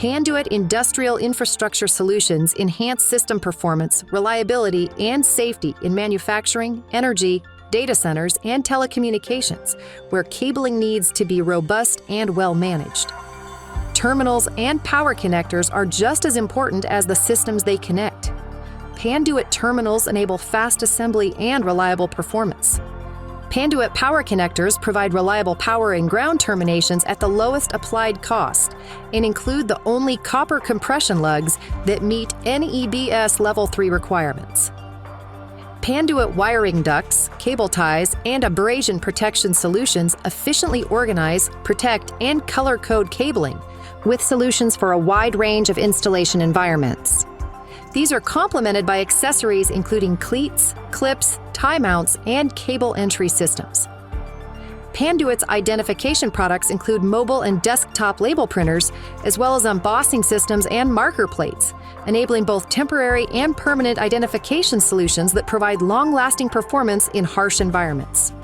Panduit industrial infrastructure solutions enhance system performance, reliability, and safety in manufacturing, energy, data centers, and telecommunications, where cabling needs to be robust and well managed. Terminals and power connectors are just as important as the systems they connect. Panduit terminals enable fast assembly and reliable performance. Panduit power connectors provide reliable power and ground terminations at the lowest applied cost and include the only copper compression lugs that meet NEBS Level 3 requirements. Panduit wiring ducts, cable ties, and abrasion protection solutions efficiently organize, protect, and color code cabling, with solutions for a wide range of installation environments. These are complemented by accessories including cleats, clips, tie mounts, and cable entry systems. Panduit's identification products include mobile and desktop label printers, as well as embossing systems and marker plates, enabling both temporary and permanent identification solutions that provide long-lasting performance in harsh environments.